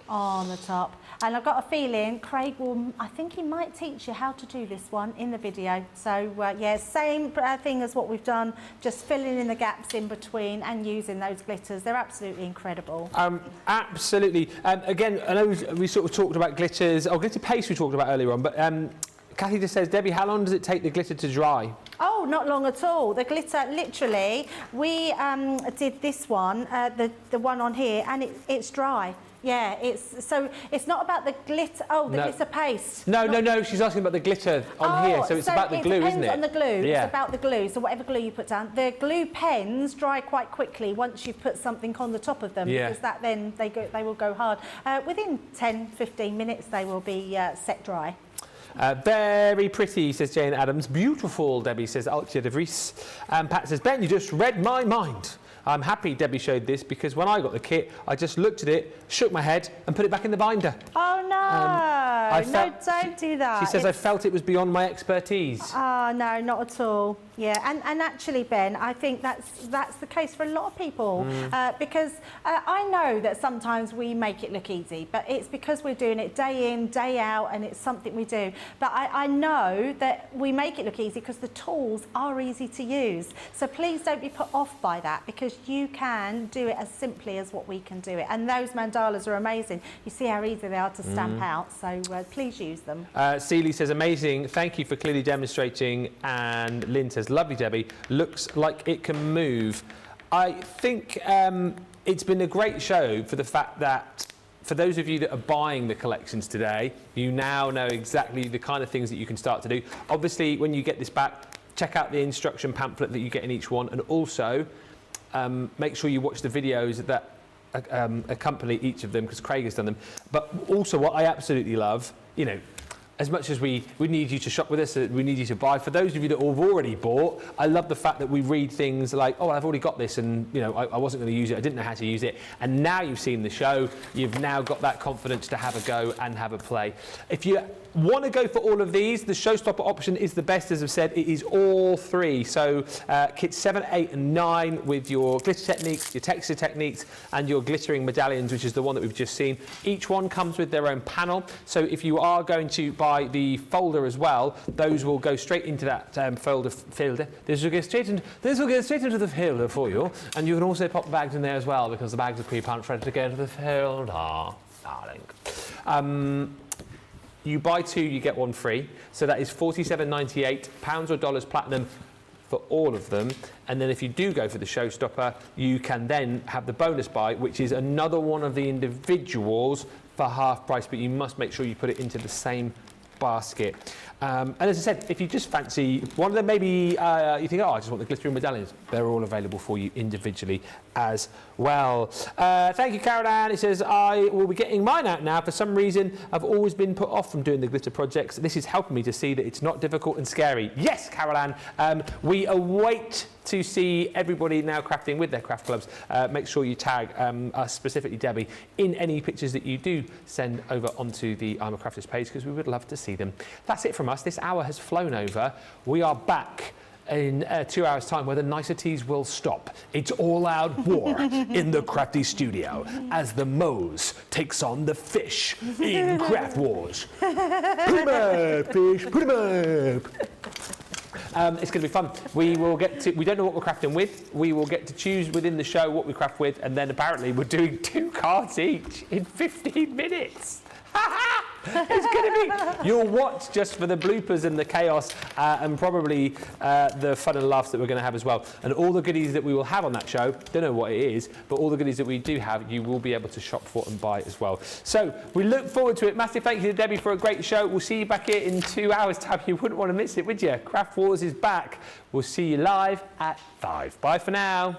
on the top. And I've got a feeling Craig will, I think he might teach you how to do this one in the video. So yeah, same thing as what we've done, just filling in the gaps in between and using those glitters. They're absolutely incredible. Absolutely. Again, I know we sort of talked about glitters, or glitter paste we talked about earlier on, but Kathy just says, Debbie, how long does it take the glitter to dry? Oh, not long at all. The glitter, literally, we did this one, the one on here, and it's dry. Yeah, it's not about the glitter. Oh, the glitter paste. No. She's asking about the glitter on here. So it's about the glue, isn't it? On the glue. Yeah. It's about the glue. So whatever glue you put down, the glue pens dry quite quickly once you've put something on the top of them. Yeah. Because that then they will go hard. Within 10-15 minutes, they will be set dry. Very pretty, says Jane Adams. Beautiful, Debbie says Altia de Vries. Pat says, Ben, you just read my mind. I'm happy Debbie showed this because when I got the kit, I just looked at it, shook my head and put it back in the binder. Oh no, no, don't do that. She says I felt it was beyond my expertise. Oh no, not at all. Yeah, and actually, Ben, I think that's the case for a lot of people because I know that sometimes we make it look easy, but it's because we're doing it day in, day out, and it's something we do. But I know that we make it look easy because the tools are easy to use. So please don't be put off by that because you can do it as simply as what we can do it. And those mandalas are amazing. You see how easy they are to stamp out, so please use them. Celie says, amazing, thank you for clearly demonstrating. And Lynn says, lovely, Debbie, looks like it can move. I think it's been a great show for the fact that for those of you that are buying the collections today, you now know exactly the kind of things that you can start to do. Obviously, when you get this back, check out the instruction pamphlet that you get in each one, and also make sure you watch the videos that accompany each of them, because Craig has done them. But also what I absolutely love, you know, as much as we need you to shop with us, we need you to buy. For those of you that have already bought, I love the fact that we read things like, oh, I've already got this, and you know, I wasn't going to use it, I didn't know how to use it, and now you've seen the show, you've now got that confidence to have a go and have a play. If you want to go for all of these, the showstopper option is the best, as I've said. It is all 3. So kits 7, 8 and 9 with your glitter techniques, your texture techniques and your glittering medallions, which is the one that we've just seen. Each one comes with their own panel. So if you are going to buy the folder as well, those will go straight into that folder. This will go straight into the folder for you. And you can also pop the bags in there as well, because the bags are pre-punched ready to go into the folder, darling. You buy 2, you get 1 free. So that is £47.98, pounds or dollars platinum for all of them. And then if you do go for the showstopper, you can then have the bonus buy, which is another one of the individuals for half price, but you must make sure you put it into the same basket. And as I said, if you just fancy one of them, maybe you think, oh, I just want the glittering medallions, they're all available for you individually as well. Thank you, Carol Ann. It says, I will be getting mine out now. For some reason, I've always been put off from doing the glitter projects. This is helping me to see that it's not difficult and scary. Yes, Carol Ann. We await to see everybody now crafting with their craft clubs. Make sure you tag us, specifically Debbie, in any pictures that you do send over onto the I'm a Crafters page, because we would love to see them. That's it from us. This hour has flown over. We are back in 2 hours' time where the niceties will stop. It's all-out war in the Crafty studio as the Mose takes on the fish in Craft Wars. Put 'em up, fish, put 'em up. It's going to be fun. We don't know what we're crafting with. We will get to choose within the show what we craft with, and then apparently we're doing 2 cards each in 15 minutes. It's going to be... You'll watch just for the bloopers and the chaos and probably the fun and laughs that we're going to have as well. And all the goodies that we will have on that show, don't know what it is, but all the goodies that we do have, you will be able to shop for and buy as well. So we look forward to it. Massive thank you to Debbie for a great show. We'll see you back here in 2 hours' time. You wouldn't want to miss it, would you? Craft Wars is back. We'll see you live at 5. Bye for now.